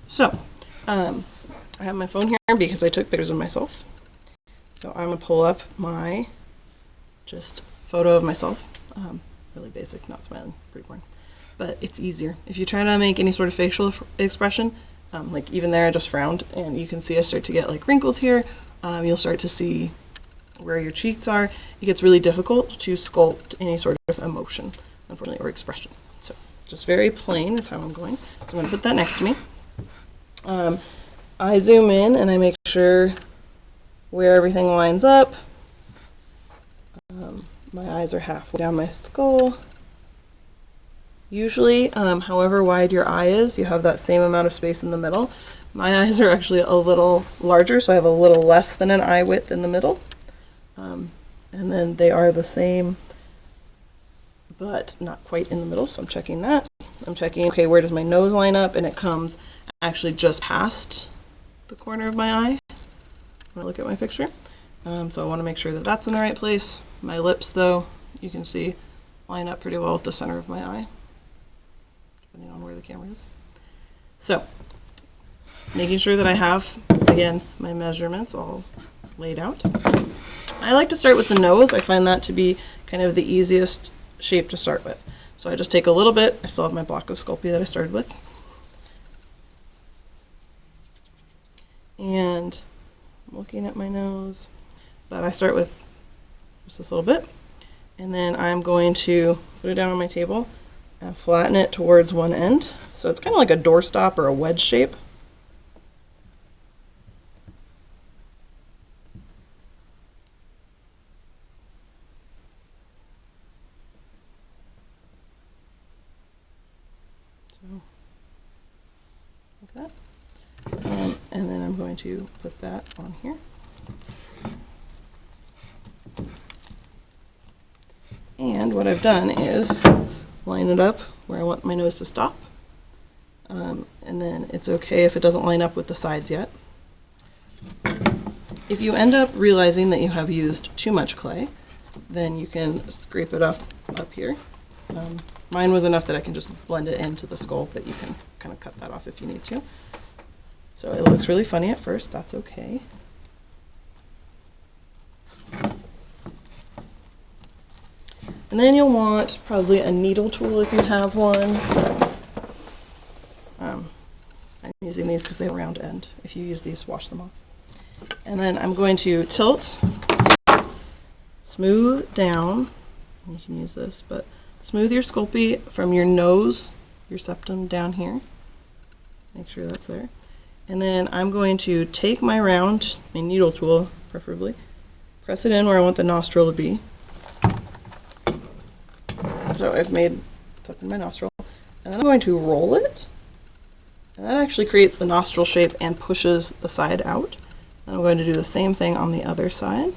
So, I have my phone here because I took pictures of myself. So I'm going to pull up my just photo of myself. Really basic, not smiling, pretty boring. But it's easier. If you try to make any sort of facial expression, like even there I just frowned, and you can see I start to get like wrinkles here. You'll start to see where your cheeks are. It gets really difficult to sculpt any sort of emotion, unfortunately, or expression. So just very plain is how I'm going. So I'm going to put that next to me. I zoom in and I make sure where everything lines up. My eyes are halfway down my skull. Usually, however wide your eye is, you have that same amount of space in the middle. My eyes are actually a little larger, so I have a little less than an eye width in the middle. And then they are the same, but not quite in the middle, so I'm checking that. I'm checking, okay, where does my nose line up? And it comes actually just past the corner of my eye when I look at my picture. So I want to make sure that that's in the right place. My lips, though, you can see line up pretty well with the center of my eye, depending on where the camera is. So, making sure that I have, again, my measurements all laid out. I like to start with the nose. I find that to be kind of the easiest shape to start with. So I just take a little bit. I still have my block of Sculpey that I started with. And I'm looking at my nose. But I start with just this little bit, and then I'm going to put it down on my table and flatten it towards one end. So it's kind of like a doorstop or a wedge shape. So, like that. And then I'm going to put that on here. And what I've done is line it up where I want my nose to stop. And then it's okay if it doesn't line up with the sides yet. If you end up realizing that you have used too much clay, then you can scrape it up here. Mine was enough that I can just blend it into the skull, but you can kind of cut that off if you need to. So it looks really funny at first, that's okay. And then you'll want probably a needle tool if you have one. I'm using these because they have a round end. If you use these, wash them off. And then I'm going to tilt, smooth down, you can use this, but smooth your Sculpey from your nose, your septum down here. Make sure that's there. And then I'm going to take my round, my needle tool preferably, press it in where I want the nostril to be. So I've made it's up in my nostril, and then I'm going to roll it, and that actually creates the nostril shape and pushes the side out. And I'm going to do the same thing on the other side.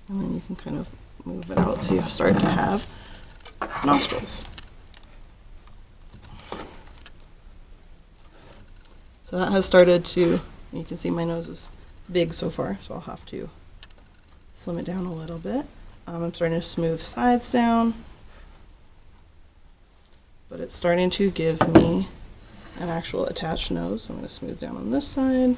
And then you can kind of move it out so you start to have nostrils. So that has started to, you can see my nose is big so far, so I'll have to slim it down a little bit. I'm starting to smooth sides down, but it's starting to give me an actual attached nose. So I'm going to smooth down on this side.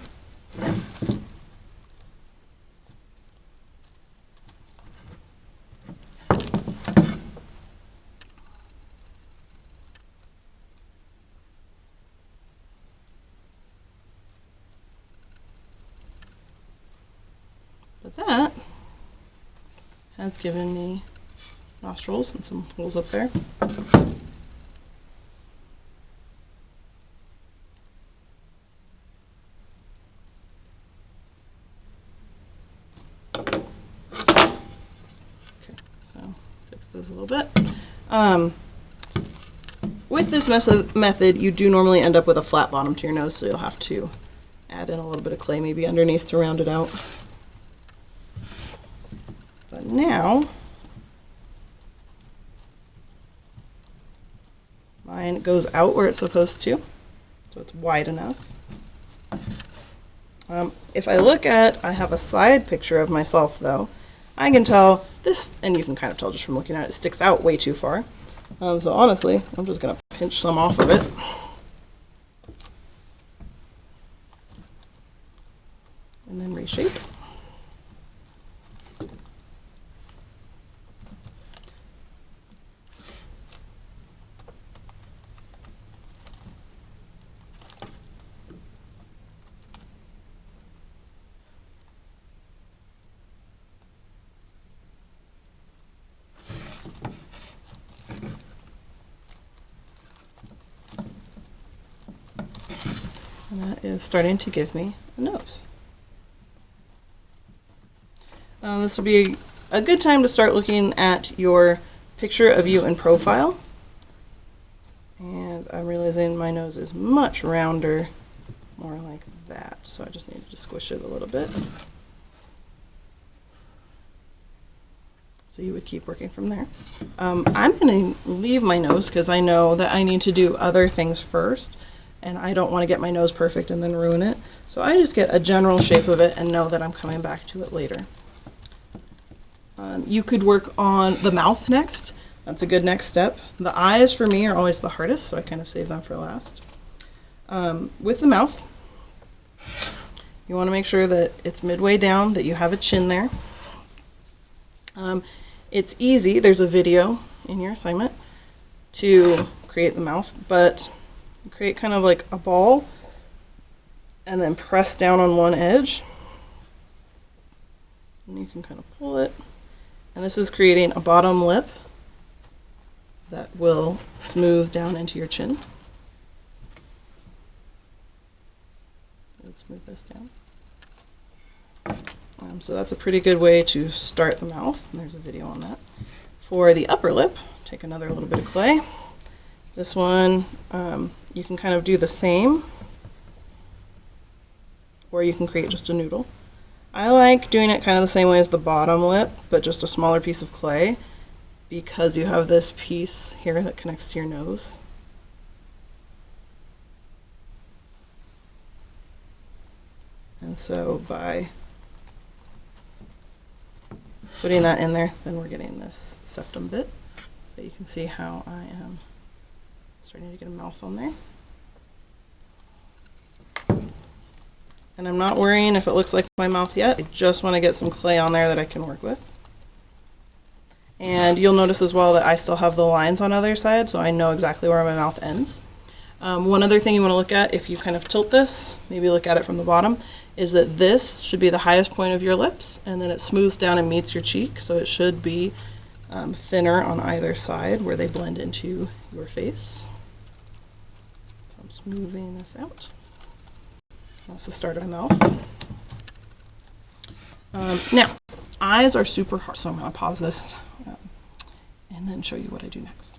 But that has given me nostrils and some holes up there. Okay, so fix those a little bit. With this method, you do normally end up with a flat bottom to your nose, so you'll have to add in a little bit of clay maybe underneath to round it out. But now, mine goes out where it's supposed to, so it's wide enough. If I look at, I have a side picture of myself though, I can tell this, and you can kind of tell just from looking at it, it sticks out way too far. So honestly, I'm just going to pinch some off of it. And then reshape. And that is starting to give me a nose. This will be a good time to start looking at your picture of you in profile. And I'm realizing my nose is much rounder, more like that. So I just need to squish it a little bit. So you would keep working from there. I'm going to leave my nose because I know that I need to do other things first. And I don't want to get my nose perfect and then ruin it. So I just get a general shape of it and know that I'm coming back to it later. You could work on the mouth next. That's a good next step. The eyes for me are always the hardest, so I kind of save them for last. With the mouth, you want to make sure that it's midway down, that you have a chin there. It's easy, there's a video in your assignment to create the mouth, but create kind of like a ball and then press down on one edge. And you can kind of pull it. And this is creating a bottom lip that will smooth down into your chin. Let's move this down. So that's a pretty good way to start the mouth. And there's a video on that. For the upper lip, take another little bit of clay. This one, you can kind of do the same, or you can create just a noodle. I like doing it kind of the same way as the bottom lip, but just a smaller piece of clay, because you have this piece here that connects to your nose. And so by putting that in there, then we're getting this septum bit. But you can see how I am starting to get a mouth on there. And I'm not worrying if it looks like my mouth yet. I just want to get some clay on there that I can work with. And you'll notice as well that I still have the lines on either side, so I know exactly where my mouth ends. One other thing you want to look at, if you kind of tilt this, maybe look at it from the bottom, is that this should be the highest point of your lips, and then it smooths down and meets your cheek, so it should be thinner on either side where they blend into your face. So I'm smoothing this out. That's the start of my mouth. Now, eyes are super hard, so I'm going to pause this and then show you what I do next.